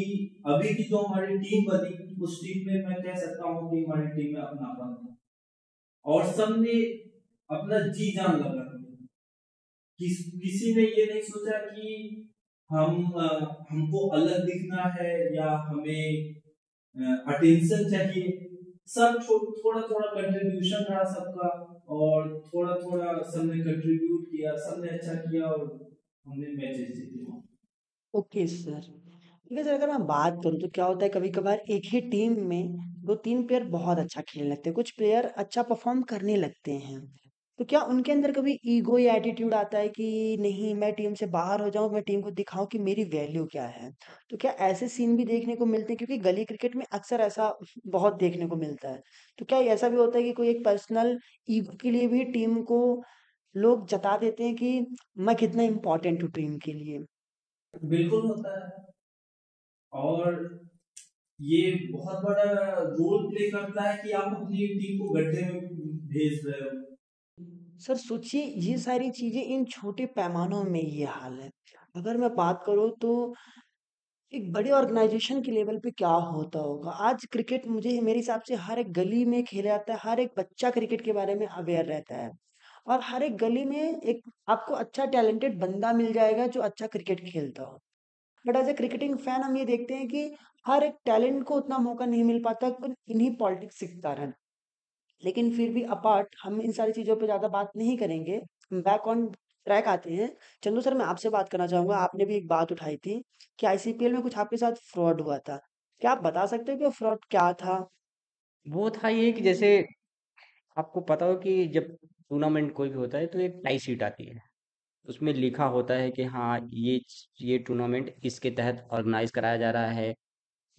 अभी की जो हमारी टीम बनी, उस टीम में मैं कह सकता हूँ कि हमारी टीम में अपनापन था और सबने अपना जी जान लगा दिया। किसी ने ये नहीं सोचा कि हमको अलग दिखना है या हमें अटेंशन चाहिए। सब थोड़ा थोड़ा कंट्रीब्यूशन रहा सबका, और थोड़ा थोड़ा सबने कंट्रीब्यूट किया, सबने अच्छा किया और हमने मैचेस जीते। ओके सर, ठीक है सर, अगर मैं बात करूँ तो क्या होता है कभी कभार एक ही टीम में दो तीन प्लेयर बहुत अच्छा खेलने लगते हैं, कुछ प्लेयर अच्छा परफॉर्म करने लगते हैं। तो क्या उनके अंदर कभी ईगो या एटीट्यूड आता है कि नहीं, मैं टीम से बाहर हो जाऊं, मैं टीम को दिखाऊं कि मेरी वैल्यू क्या है? तो क्या ऐसे सीन भी देखने को मिलते हैं? क्योंकि गली क्रिकेट में अक्सर ऐसा बहुत देखने को मिलता है। तो क्या ऐसा भी होता है कि कोई एक पर्सनल ईगो के लिए भी टीम को लोग जता देते हैं कि मैं कितना इंपॉर्टेंट हूँ टीम के लिए? बिल्कुल होता है। और ये बहुत बड़ा रोल प्ले करता है कि आप अपनी टीम को गड्ढे में भेज रहे हो। सर सोचिए, ये सारी चीजें इन छोटे पैमानों में ये हाल है। अगर मैं बात करूँ तो एक बड़े ऑर्गेनाइजेशन के लेवल पे क्या होता होगा? आज क्रिकेट मुझे मेरे हिसाब से हर एक गली में खेला जाता है, हर एक बच्चा क्रिकेट के बारे में अवेयर रहता है। और हर एक गली में एक आपको अच्छा टैलेंटेड बंदा मिल जाएगा जो अच्छा क्रिकेट खेलता हो। But as a cricketing fan हम ये देखते हैं कि हर एक टैलेंट को उतना मौका नहीं मिल पाता इन्हीं पॉलिटिक्स के कारण। लेकिन फिर भी अपार्ट हम इन सारी चीज़ों पे ज़्यादा बात नहीं करेंगे। बैक ऑन ट्रैक आते हैं। चंदू सर, मैं आपसे बात करना चाहूँगा, आपने भी एक बात उठाई थी कि आईसीपीएल में कुछ आपके साथ फ्रॉड हुआ था। क्या आप बता सकते हो कि वो फ्रॉड क्या था? वो था ये कि जैसे आपको पता हो कि जब टूर्नामेंट कोई भी होता है तो एक टाई शीट आती है। उसमें लिखा होता है कि हाँ, ये टूर्नामेंट इसके तहत ऑर्गेनाइज कराया जा रहा है,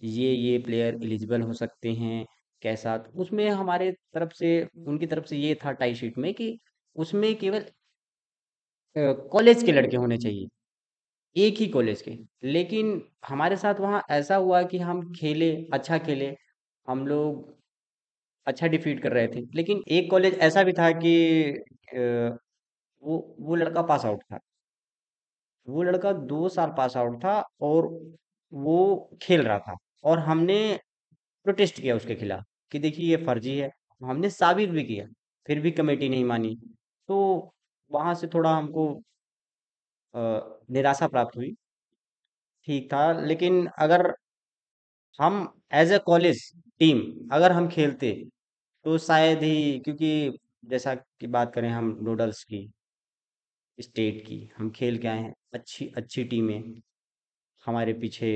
ये प्लेयर एलिजिबल हो सकते हैं, कैसा। तो उसमें हमारे तरफ से, उनकी तरफ से ये था टाई शीट में कि उसमें केवल कॉलेज के लड़के होने चाहिए, एक ही कॉलेज के। लेकिन हमारे साथ वहाँ ऐसा हुआ कि हम खेले, अच्छा खेले, हम लोग अच्छा डिफीट कर रहे थे, लेकिन एक कॉलेज ऐसा भी था कि अ, वो लड़का पास आउट था। वो लड़का 2 साल पास आउट था और वो खेल रहा था। और हमने प्रोटेस्ट किया उसके खिलाफ कि देखिए ये फर्जी है। हमने साबित भी किया, फिर भी कमेटी नहीं मानी। तो वहां से थोड़ा हमको अ, निराशा प्राप्त हुई। ठीक था, लेकिन अगर हम एज ए कॉलेज टीम अगर हम खेलते तो शायद ही, क्योंकि जैसा कि बात करें हम नूडल्स की, स्टेट की, हम खेल के आए हैं, अच्छी अच्छी टीमें हमारे पीछे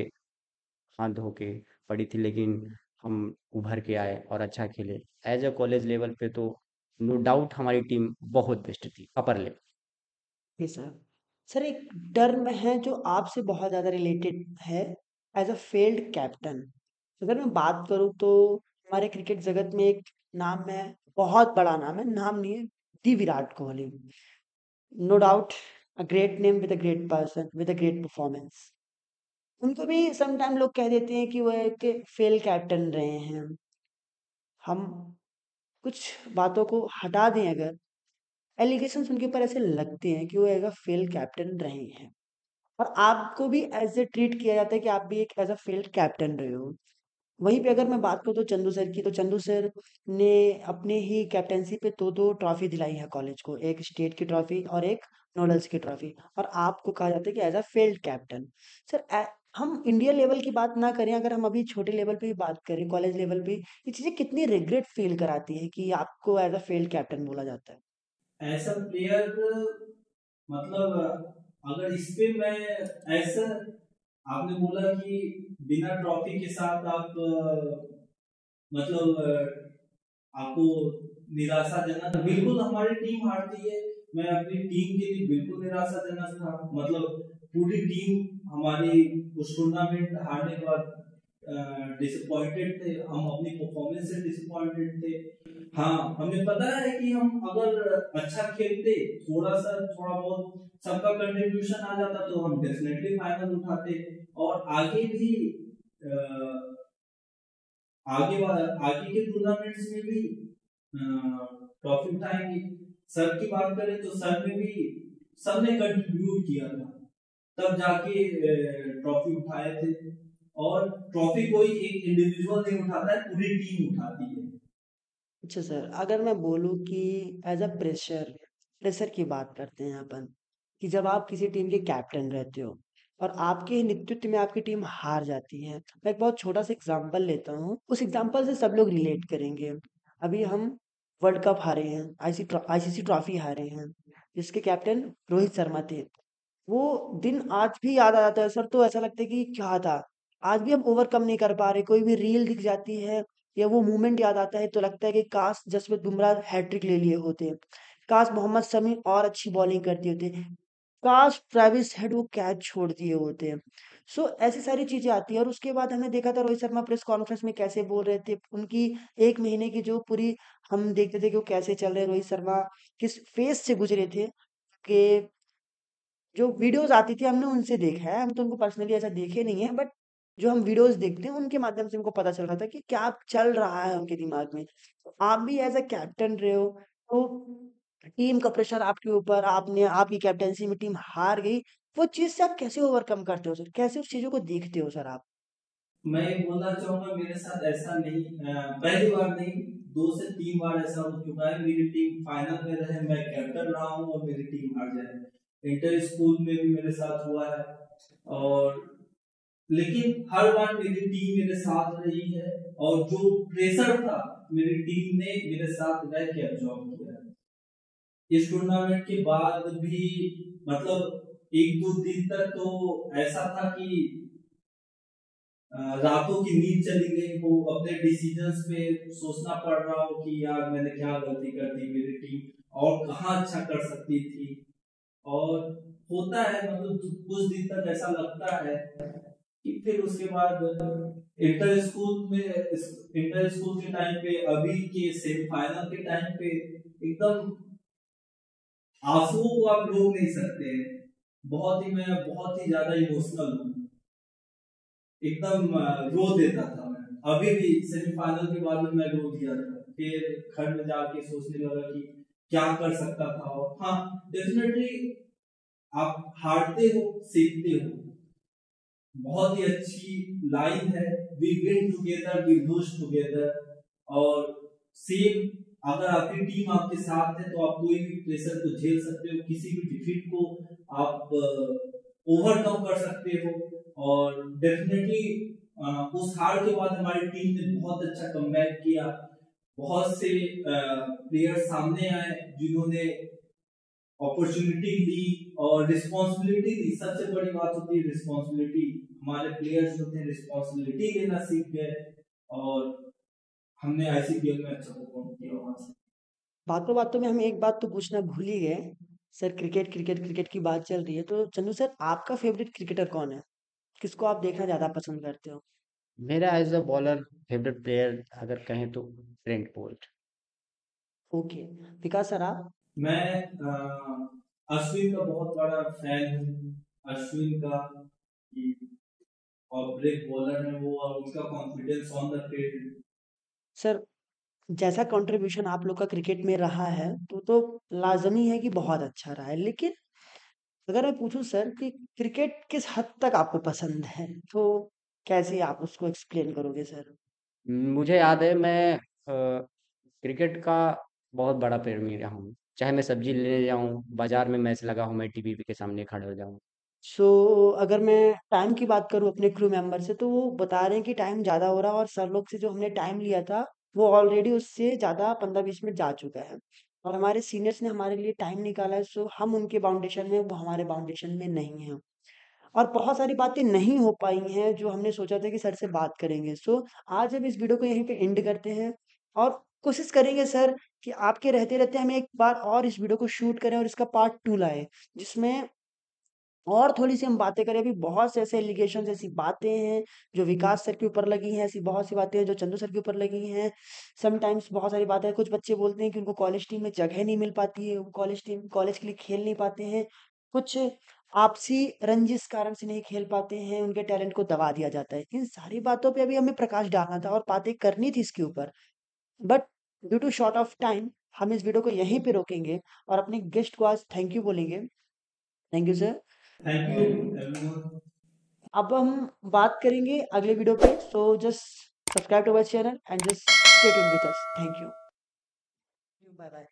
हाथ धो के पड़ी थी, लेकिन हम उभर के आए और अच्छा खेले। एज अ कॉलेज लेवल पे तो नो डाउट हमारी टीम बहुत बेस्ट थी, अपर लेवल। जी सर। सर, एक टर्म है जो आपसे बहुत ज़्यादा रिलेटेड है, एज अ फेल्ड कैप्टन। अगर मैं बात करूँ तो हमारे क्रिकेट जगत में एक नाम है, बहुत बड़ा नाम है, नाम नहीं है, the Virat Kohli. No doubt a great name with a great person with a great performance. उनको भी सम टाइम लोग कह देते हैं कि वो एक फेल कैप्टन रहे हैं। हम कुछ बातों को हटा दें अगर, एलिगेशंस उनके ऊपर ऐसे लगते हैं कि वो एज अ फेल कैप्टन रहे हैं। और आपको भी ऐसे ट्रीट किया जाता है कि आप भी एक एज अ फेल्ड कैप्टन रहे हो। वहीं पे अगर मैं बात करूँ तो चंदू सर की, तो चंदू सर ने अपने ही कैप्टेंसी पे दो दो ट्रॉफी दिलाई है कॉलेज को, एक स्टेट की ट्रॉफी और एक नोडल्स की ट्रॉफी। और आपको कहा जाता है कि as a failed captain. Sir, हम इंडिया लेवल की बात ना करें, अगर हम अभी छोटे लेवल पे भी बात करें, कॉलेज लेवल पे, ये चीज़ें कितनी रिग्रेट फील कराती है कि आपको एज अ फेल्ड कैप्टन बोला जाता है? ऐसा प्लेयर, मतलब अगर इस पे मैं ऐसा, आपने बोला कि बिना ट्रॉफी के साथ आप मतलब आपको निराशाजनक, बिल्कुल हमारी टीम हारती है। मैं अपनी टीम के लिए बिल्कुल निराशाजनक था। मतलब पूरी टीम हमारी उस टूर्नामेंट हारने के बाद डिसअपॉइंटेड थे, हम अपनी परफॉर्मेंस से डिसअपॉइंटेड थे। हाँ, हमें पता है कि हम अगर अच्छा खेलते, थोड़ा बहुत सबका कंट्रीब्यूशन आ जाता तो हम डेफिनेटली फाइनल उठाते और आगे भी आगे के टूर्नामेंट्स में भी ट्रॉफी उठाएंगे। सर की बात करें तो सर ने भी, सबने कंट्रीब्यूट किया था, तब जाके ट्रॉफी उठाए थे। और ट्रॉफी कोई एक इंडिविजुअल नहीं उठाता है, पूरी टीम उठाती है। अच्छा सर, अगर मैं बोलूँ कि एज अ प्रेशर प्रेशर की बात करते हैं अपन, कि जब आप किसी टीम के कैप्टन रहते हो और आपके नेतृत्व में आपकी टीम हार जाती है, मैं एक बहुत छोटा सा एग्जांपल लेता हूँ, उस एग्जांपल से सब लोग रिलेट करेंगे। अभी हम वर्ल्ड कप हारे हैं, आईसीसी ट्रॉफी हारे हैं, जिसके कैप्टन रोहित शर्मा थे। वो दिन आज भी याद आ जाता है सर, तो ऐसा लगता है कि क्या था। आज भी हम ओवरकम नहीं कर पा रहे। कोई भी रील दिख जाती है या वो मोमेंट याद आता है तो लगता है कि काश जसप्रीत बुमराह हैट्रिक ले लिए होते, काश मोहम्मद शमी और अच्छी बॉलिंग करते होते, काश ट्रेविस हेड वो कैच छोड़ दिए होते। सो ऐसी सारी चीजें आती है। और उसके बाद हमने देखा था रोहित शर्मा प्रेस कॉन्फ्रेंस में कैसे बोल रहे थे, उनकी 1 महीने की जो पूरी हम देखते थे कि वो कैसे चल रहे, रोहित शर्मा किस फेज से गुजरे थे, कि जो वीडियोस आती थी हमने उनसे देखा है, हम तो उनको पर्सनली ऐसा देखे नहीं है, बट जो हम वीडियोस देखते हैं उनके माध्यम से हमको पता चल रहा था कि क्या चल रहा है उनके दिमाग में। तो आप भी एज अ कैप्टन रहे हो, तो टीम का प्रेशर आपके ऊपर, आपने आपकी कैप्टनसी में टीम हार गई, वो चीज से आप कैसे ओवरकम करते हो सर, कैसे उस चीजों को देखते हो सर आप? मैं ये बोलना चाहूंगा, मेरे साथ ऐसा नहीं, पहली बार नहीं, 2 से 3 बार ऐसा हो चुका है मेरी टीम फाइनल में रहे, मैं कैप्टन रहा हूँ और मेरी टीम हार जाए। इंटर स्कूल में भी मेरे साथ हुआ है, और लेकिन हर बार मेरी टीम मेरे साथ रही है, और जो प्रेशर था मेरी टीम ने मेरे साथ रह के एब्जॉर्ब किया है। इस टूर्नामेंट के बाद भी मतलब 1-2 दिन तक तो ऐसा था कि रातों की नींद चली गई हो, अपने डिसीजंस पे सोचना पड़ रहा हो कि यार मैंने क्या गलती कर दी, मेरी टीम और कहाँ अच्छा कर सकती थी। और होता है मतलब कुछ दिन तक ऐसा लगता है कि फिर उसके बाद इंटर स्कूल के टाइम पे, अभी के सेमीफाइनल के टाइम पे एकदम आंसुओं को आप रोक नहीं सकते हैं। मैं बहुत ही ज्यादा इमोशनल हूँ, एकदम रो देता था मैं। अभी भी सेमीफाइनल के बाद में मैं रो दिया था, फिर घर में जाके सोचने लगा कि क्या कर सकता था। और हाँ, डेफिनेटली आप हारते हो सीखते हो, बहुत ही अच्छी लाइन है, we win together we lose together. और सेम, अगर आपकी टीम आपके साथ है तो आप कोई भी प्रेशर को झेल सकते हो, किसी भी डिफीट को आप ओवरकम कर सकते हो। और डेफिनेटली उस हार के बाद हमारी टीम ने बहुत अच्छा कमबैक किया, बहुत से प्लेयर सामने आए जिन्होंने अपॉर्चुनिटी ली और रिस्पॉन्सिबिलिटी ली। सबसे बड़ी बात होती है रिस्पॉन्सिबिलिटी, हमारे प्लेयर्स जो थे रिस्पॉन्सिबिलिटी लेना सीख गए, और हमने आईसीपीएल में अच्छा परफॉर्म किया वहां से। बातों बातों में हम एक बात तो पूछना भूल ही गए सर, क्रिकेट क्रिकेट क्रिकेट की बात चल रही है तो चंदू सर आपका फेवरेट क्रिकेटर कौन है, किसको आप देखना ज्यादा पसंद करते हो? मेरा as a bowler favourite player अगर कहें तो Trent Boult. Okay, Vikas sir आप? मैं अश्विन का बहुत बड़ा फैन हूँ, अश्विन का और ब्रेक बॉलर है वो, और उनका confidence on the field. Sir जैसा कंट्रीब्यूशन आप लोग का क्रिकेट में रहा है तो लाजमी है कि बहुत अच्छा रहा है, लेकिन अगर मैं पूछूं सर कि क्रिकेट किस हद तक आपको पसंद है, तो कैसे आप उसको एक्सप्लेन करोगे सर? मुझे याद है मैं क्रिकेट का बहुत बड़ा प्रेमी रहा हूँ। चाहे मैं सब्जी लेने जाऊँ, बाजार में मैच लगा हो, मैं टीवी के सामने खड़ा हो जाऊँ। सो अगर मैं टाइम की बात करूं अपने क्रू मेंबर से, तो वो बता रहे हैं कि टाइम ज़्यादा हो रहा है, और सर लोग से जो हमने टाइम लिया था वो ऑलरेडी उससे ज़्यादा 15-20 मिनट जा चुका है, और हमारे सीनियर्स ने हमारे लिए टाइम निकाला है। सो हम उनके बाउंडेशन में, वो हमारे बाउंडेशन में नहीं है, और बहुत सारी बातें नहीं हो पाई हैं जो हमने सोचा था कि सर से बात करेंगे। सो आज हम इस वीडियो को यहीं पे एंड करते हैं, और कोशिश करेंगे सर कि आपके रहते रहते हम एक बार और इस वीडियो को शूट करें और इसका पार्ट 2 लाएं, जिसमें और थोड़ी-सी हम बातें करें। अभी बहुत से ऐसे एलिगेशंस, ऐसी बातें हैं जो विकास सर के ऊपर लगी हैं, ऐसी बहुत सी बातें हैं जो चंदू सर के ऊपर लगी हैं। समटाइम्स बहुत सारी बातें हैं, कुछ बच्चे बोलते हैं कि उनको कॉलेज टीम में जगह नहीं मिल पाती है, वो कॉलेज के लिए खेल नहीं पाते हैं। कुछ आपसी रंजिश कारण से नहीं खेल पाते हैं, उनके टैलेंट को दबा दिया जाता है। इन सारी बातों पे अभी हमें प्रकाश डालना था और बातें करनी थी इसके ऊपर, but due to short of time हम इस वीडियो को यहीं पे रोकेंगे और अपने गेस्ट को आज थैंक यू बोलेंगे। Thank you sir. Thank you everyone. अब हम बात करेंगे अगले वीडियो पे, so just subscribe to our channel and just stay tuned with us. Thank you, bye bye.